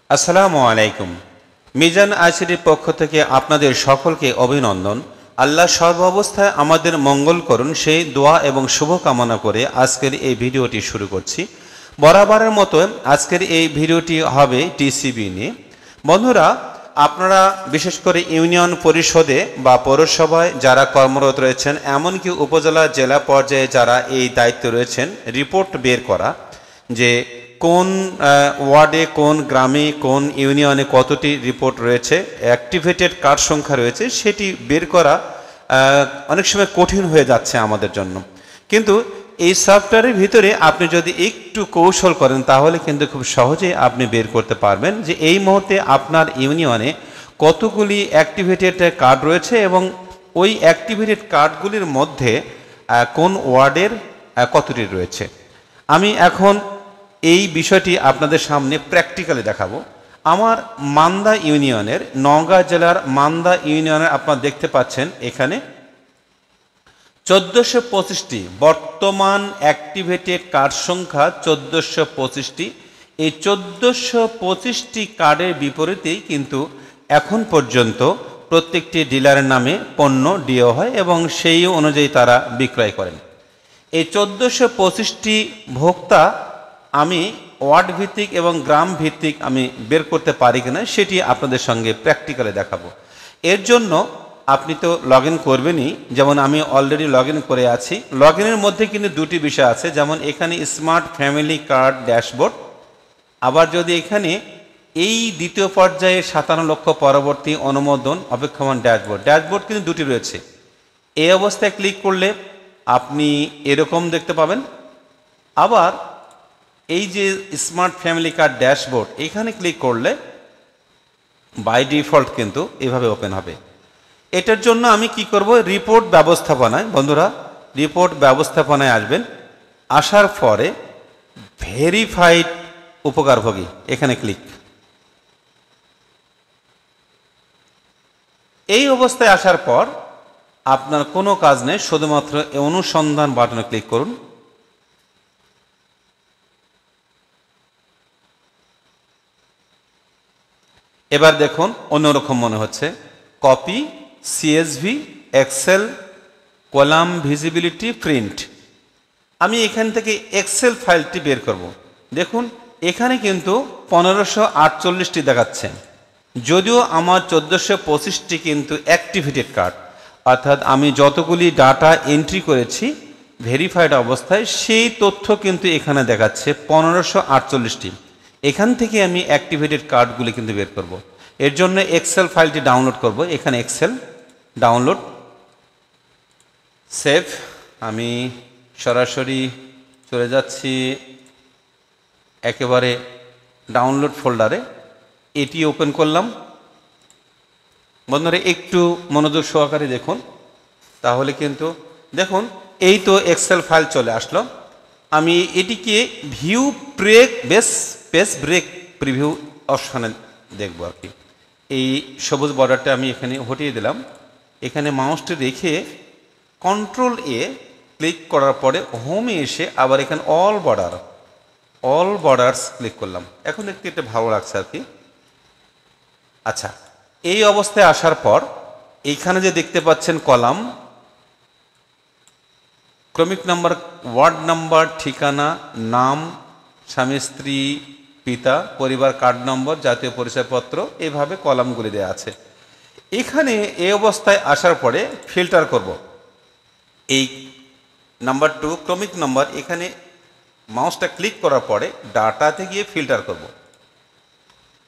আসসালামু আলাইকুম। মিজান আইসিটির পক্ষ থেকে আপনাদের সকলকে অভিনন্দন। আল্লাহ সর্বাবস্থায় আমাদের মঙ্গল করুন সেই দোয়া এবং শুভকামনা করে আজকের এই ভিডিওটি শুরু করছি। বরাবরের মতো আজকের এই ভিডিওটি হবে টিসিবি নিয়ে। বন্ধুরা, আপনারা বিশেষ করে ইউনিয়ন পরিষদে বা পৌরসভায় যারা কর্মরত রয়েছেন, এমনকি উপজেলা জেলা পর্যায়ে যারা এই দায়িত্বে রয়েছেন, রিপোর্ট বের করা যে কোন ওয়ার্ডে, কোন গ্রামে, কোন ইউনিয়নে কতটি রিপোর্ট রয়েছে, অ্যাক্টিভেটেড কার্ড সংখ্যা রয়েছে, সেটি বের করা অনেক সময় কঠিন হয়ে যাচ্ছে আমাদের জন্য। কিন্তু এই সফটওয়্যারের ভিতরে আপনি যদি একটু কৌশল করেন তাহলে কিন্তু খুব সহজেই আপনি বের করতে পারবেন যে এই মুহূর্তে আপনার ইউনিয়নে কতগুলি অ্যাক্টিভেটেড কার্ড রয়েছে এবং ওই অ্যাক্টিভেটেড কার্ডগুলির মধ্যে কোন ওয়ার্ডের কতটি রয়েছে। আমি এখন এই বিষয়টি আপনাদের সামনে প্র্যাকটিক্যালি দেখাবো। আমার মান্দা ইউনিয়নের, নওগাঁ জেলার মান্দা ইউনিয়নের আপনারা দেখতে পাচ্ছেন এখানে 1425টি বর্তমান অ্যাক্টিভেটেড কার্ড সংখ্যা 1425টি। এই 1425টি কার্ডের বিপরীতেই কিন্তু এখন পর্যন্ত প্রত্যেকটি ডিলারের নামে পণ্য দেওয়া হয় এবং সেই অনুযায়ী তারা বিক্রয় করেন। এই 1425টি ভোক্তা আমি ওয়ার্ড ভিত্তিক এবং গ্রাম ভিত্তিক আমি বের করতে পারি কিনা সেটি আপনাদের সঙ্গে প্র্যাকটিক্যালি দেখাবো। এর জন্য আপনি তো লগ ইন করবেনই, যেমন আমি অলরেডি লগ ইন করে আছি। লগ ইনের মধ্যে কিন্তু দুটি বিষয় আছে, যেমন এখানে স্মার্ট ফ্যামিলি কার্ড ড্যাশবোর্ড, আবার যদি এখানে এই দ্বিতীয় পর্যায়ে 57 লক্ষ পরবর্তী অনুমোদন অপেক্ষমান ড্যাশবোর্ড, ড্যাশবোর্ড কিন্তু দুটি রয়েছে। এই অবস্থায় ক্লিক করলে আপনি এরকম দেখতে পাবেন। আবার এই যে স্মার্ট ফ্যামিলি কার্ড ড্যাশবোর্ড, এখানে ক্লিক করলে বাই ডিফল্ট কিন্তু এভাবে ওপেন হবে। এটার জন্য আমি কি করব, রিপোর্ট ব্যবস্থাপনায়, বন্ধুরা রিপোর্ট ব্যবস্থাপনায় আসবেন। আসার পরে ভেরিফাইড উপকারভোগী, এখানে ক্লিক। এই অবস্থায় আসার পর আপনার কোনো কাজ নেই, শুধুমাত্র অনুসন্ধান বাটনে ক্লিক করুন। এবার দেখুন অন্যরকম মনে হচ্ছে। Copy, CSV, Excel, column visibility, print. আমি এখান থেকে এক্সেল ফাইলটি বের করব। দেখুন এখানে কিন্তু 1548টি দেখাচ্ছে, যদিও আমার 1425টি কিন্তু অ্যাক্টিভেটেড কার্ড, অর্থাৎ আমি যতগুলি ডাটা এন্ট্রি করেছি ভেরিফাইড অবস্থায় সেই তথ্য কিন্তু এখানে দেখাচ্ছে 1548টি। এখান থেকে আমি অ্যাক্টিভেটেড কার্ডগুলি কিন্তু বের করব। এর জন্য এক্সেল ফাইলটি ডাউনলোড করব। এখানে এক্সেল ডাউনলোড, সেভ। আমি সরাসরি চলে যাচ্ছি একেবারে ডাউনলোড ফোল্ডারে, এটি ওপেন করলাম। বন্ধুরা একটু মনোযোগ সহকারে দেখুন, তাহলে কিন্তু দেখুন এই তো এক্সেল ফাইল চলে আসলো। আমি এটিকে ভিউ পেজ ব্রেক প্রিভিউ অপশানে দেখব আর কি। এই সবুজ বর্ডারটা আমি এখানে হটিয়ে দিলাম। এখানে মাউসটি রেখে কন্ট্রোল এ ক্লিক করার পরে হোমে এসে আবার এখানে অল বর্ডার্স ক্লিক করলাম। এখন দেখতে এটা ভালো লাগছে আর কি। আচ্ছা, এই অবস্থায় আসার পর এইখানে যে দেখতে পাচ্ছেন কলাম, ক্রমিক নাম্বার, ওয়ার্ড নাম্বার, ঠিকানা, নাম, স্বামী স্ত্রী পিতা, পরিবার, কার্ড নম্বর, জাতীয় পরিচয়পত্র, এভাবে কলামগুলি দেওয়া আছে। এখানে এই অবস্থায় আসার পরে ফিল্টার করব। এই নাম্বার 2 ক্রমিক নাম্বার, এখানে মাউসটা ক্লিক করার পরে ডাটাতে গিয়ে ফিল্টার করব।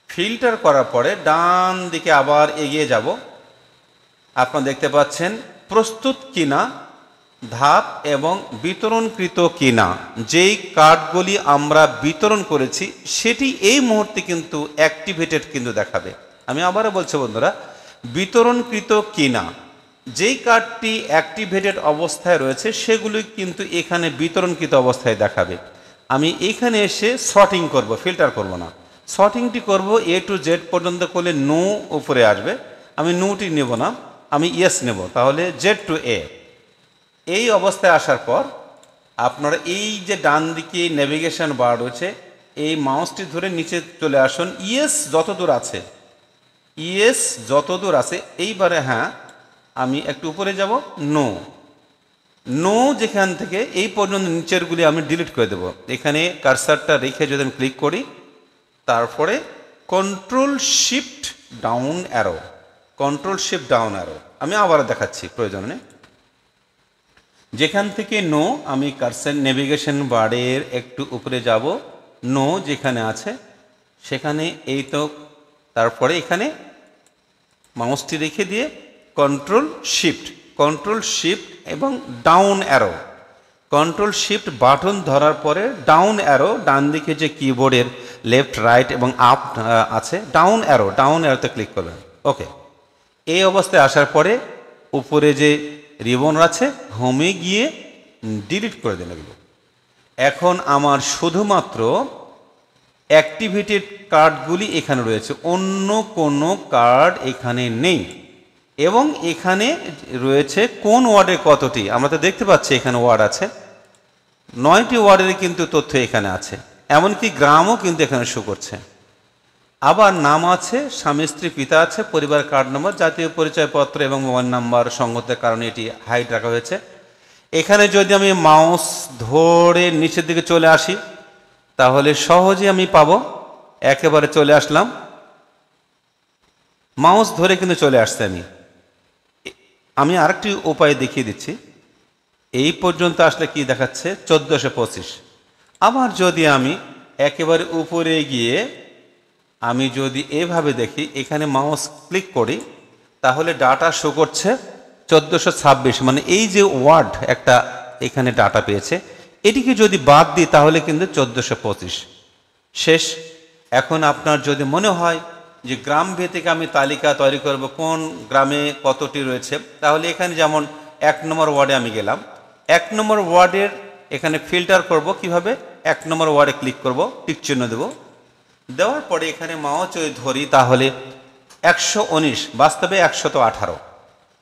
ফিল্টার করার পরে ডান দিকে আবার এগিয়ে যাব। আপনারা দেখতে পাচ্ছেন প্রস্তুত কিনা, ধাপ এবং বিতরণকৃত কিনা। যেই কার্ডগুলি আমরা বিতরণ করেছি সেটি এই মুহূর্তে কিন্তু অ্যাক্টিভেটেড কিন্তু দেখাবে। আমি আবারও বলছি বন্ধুরা, বিতরণকৃত কিনা, যেই কার্ডটি অ্যাক্টিভেটেড অবস্থায় রয়েছে সেগুলি কিন্তু এখানে বিতরণকৃত অবস্থায় দেখাবে। আমি এখানে এসে সর্টিং করব, ফিল্টার করব না। সর্টিংটি করব এ টু জেড পর্যন্ত করলে নো উপরে আসবে। আমি নোটি নেব না, আমি ইয়েস নেব, তাহলে জেড টু এ। এই অবস্থায় আসার পর আপনারা এই যে ডান দিকে নেভিগেশন বার রয়েছে এই মাউসটি ধরে নিচে চলে আসুন, ইয়েস যত দূর আছে, ইয়েস যত দূর আছে। এইবারে হ্যাঁ আমি একটু উপরে যাব, নো, নো যেখান থেকে এই পর্যন্ত নিচেরগুলি আমি ডিলিট করে দেব। এখানে কার্সারটা রেখে যদি আমি ক্লিক করি, তারপরে control shift down arrow, control shift down arrow আমি আবার দেখাচ্ছি প্রয়োজন নেই। যেখান থেকে নো আমি কার্সার নেভিগেশন বারের একটু উপরে যাব, নো যেখানে আছে সেখানে এই তো, তারপরে এখানে মাউসটি রেখে দিয়ে কন্ট্রোল শিফট এবং down arrow, control shift button ধরার পরে ডাউন অ্যারো, ডান দিকে যে কিবোর্ডের লেফট রাইট এবং আপ আছে, ডাউন অ্যারোতে ক্লিক করবেন। ওকে, এই অবস্থায় আসার পরে উপরে যে রিবন আছে হোমে গিয়ে ডিলিট করে দেন এগুলো। এখন আমার শুধুমাত্র অ্যাক্টিভেটেড কার্ডগুলি এখানে রয়েছে, অন্য কোনো কার্ড এখানে নেই। এবং এখানে রয়েছে কোন ওয়ার্ডে কতটি, আমরা তো দেখতে পাচ্ছি এখানে ওয়ার্ড আছে, 9টি ওয়ার্ডের কিন্তু তথ্য এখানে আছে, এমনকি গ্রামও কিন্তু এখানে শো করছে। আবার নাম আছে, স্বামী স্ত্রী পিতা আছে, পরিবার কার্ড নম্বর, জাতীয় পরিচয়পত্র এবং মোবাইল নাম্বার সঙ্গতের কারণে এটি হাইড রাখা হয়েছে। এখানে যদি আমি মাউস ধরে নিচের দিকে চলে আসি তাহলে সহজে আমি পাবো, একেবারে চলে আসলাম, মাউস ধরে কিন্তু চলে আসছে। আমি আরেকটি উপায় দেখিয়ে দিচ্ছি। এই পর্যন্ত আসলে কি দেখাচ্ছে, 1425। আবার যদি আমি একেবারে উপরে গিয়ে আমি যদি এভাবে দেখি, এখানে মাউস ক্লিক করি, তাহলে ডাটা শো করছে 1426, মানে এই যে ওয়ার্ড একটা এখানে ডাটা পেয়েছে, এটিকে যদি বাদ দিই তাহলে কিন্তু 1425 শেষ। এখন আপনার যদি মনে হয় যে গ্রাম ভিত্তিক আমি তালিকা তৈরি করব, কোন গ্রামে কতটি রয়েছে, তাহলে এখানে যেমন 1 নম্বর ওয়ার্ডে আমি গেলাম, 1 নম্বর ওয়ার্ডের এখানে ফিল্টার করব কিভাবে, 1 নম্বর ওয়ার্ডে ক্লিক করব, টিক চিহ্ন দেব, দেওয়ার পরে এখানে মাউস যদি ধরি তাহলে 119, বাস্তবে 118,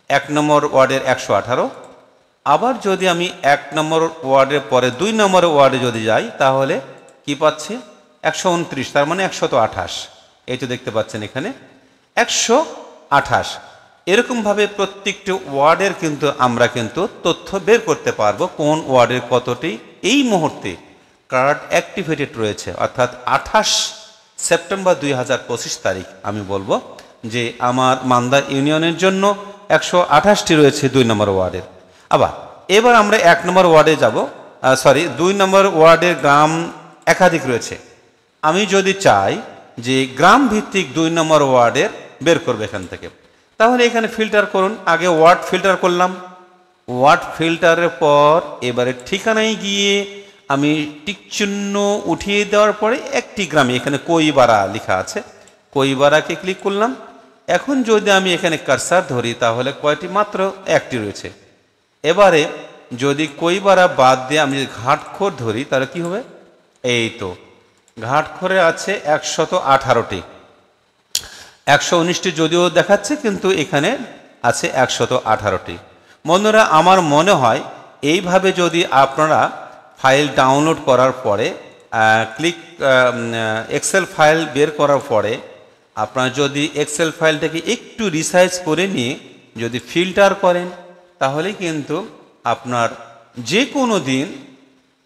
1 নম্বর ওয়ার্ডের 118। আবার যদি আমি 1 নম্বর ওয়ার্ডের পরে 2 নম্বর ওয়ার্ডে যদি যাই তাহলে কি পাচ্ছি, 129, তার মানে 128। এই তো দেখতে পাচ্ছেন এখানে 128। এরকমভাবে প্রত্যেকটি ওয়ার্ডের কিন্তু আমরা কিন্তু তথ্য বের করতে পারবো, কোন ওয়ার্ডের কতটি এই মুহূর্তে কার্ড অ্যাক্টিভেটেড রয়েছে। অর্থাৎ 28 সেপ্টেম্বর 2025 তারিখ আমি বলবো যে আমার মান্দা ইউনিয়নের জন্য 128টি রয়েছে 2 নম্বর ওয়ার্ডের। আবার এবার আমরা 1 নম্বর ওয়ার্ডে যাব, 2 নম্বর ওয়ার্ডের গ্রাম একাধিক রয়েছে। আমি যদি চাই যে গ্রাম ভিত্তিক 2 নম্বর ওয়ার্ডের বের করবে এখান থেকে, তাহলে এখানে ফিল্টার করুন। আগে ওয়ার্ড ফিল্টার করলাম, ওয়ার্ড ফিল্টারের পর এবারে ঠিকানায় গিয়ে আমি টিক চিহ্ন উঠিয়ে দেওয়ার পরে একটি গ্রামে, এখানে কৈবারা লেখা আছে, কৈবারাকে ক্লিক করলাম। এখন যদি আমি এখানে কার্সার ধরি তাহলে কয়টি, মাত্র 1টি রয়েছে। এবারে যদি কৈবারা বাদ দিয়ে আমি যদি ঘাটখোর ধরি তাহলে কি হবে, এই তো ঘাটখোরে আছে 118টি, 119টি যদিও দেখাচ্ছে কিন্তু এখানে আছে 118টি। বন্ধুরা, আমার মনে হয় এইভাবে যদি আপনারা ফাইল ডাউনলোড করার পরে এক্সেল ফাইল বের করার পরে আপনারা যদি এক্সেল ফাইলটাকে একটু রিসাইজ করে নিয়ে যদি ফিল্টার করেন তাহলে কিন্তু আপনার যে কোনো দিন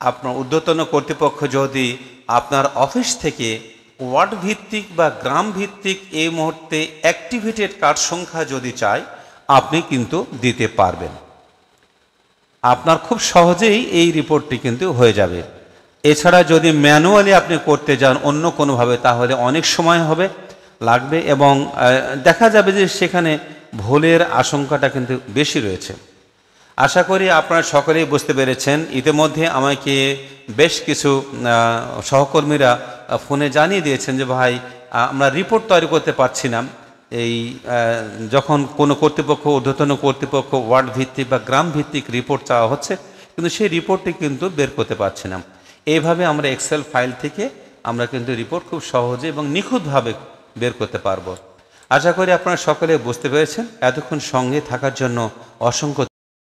আপনার ঊর্ধ্বতন কর্তৃপক্ষ যদি আপনার অফিস থেকে ওয়ার্ড ভিত্তিক বা গ্রাম ভিত্তিক এই মুহূর্তে অ্যাক্টিভেটেড কার্ড সংখ্যা যদি চায় আপনি কিন্তু দিতে পারবেন। আপনার খুব সহজেই এই রিপোর্টটি কিন্তু হয়ে যাবে। এছাড়া যদি ম্যানুয়ালি আপনি করতে যান অন্য কোনোভাবে তাহলে অনেক সময় লাগবে এবং দেখা যাবে যে সেখানে ভুলের আশঙ্কাটা কিন্তু বেশি রয়েছে। আশা করি আপনারা সকলেই বুঝতে পেরেছেন। ইতিমধ্যে আমাকে বেশ কিছু সহকর্মীরা ফোনে জানিয়ে দিয়েছেন যে ভাই আমরা রিপোর্ট তৈরি করতে পারছি না, এই যখন কোনো কর্তৃপক্ষ ঊর্ধ্বতন কর্তৃপক্ষ ওয়ার্ড ভিত্তিক বা গ্রাম ভিত্তিক রিপোর্ট চাওয়া হচ্ছে কিন্তু সেই রিপোর্টটি কিন্তু বের করতে পারছি না। এইভাবে আমরা এক্সেল ফাইল থেকে আমরা কিন্তু রিপোর্ট খুব সহজে এবং নিখুঁতভাবে বের করতে পারবো। আশা করি আপনারা সকলে বুঝতে পেরেছেন। এতক্ষণ সঙ্গে থাকার জন্য অসংখ্য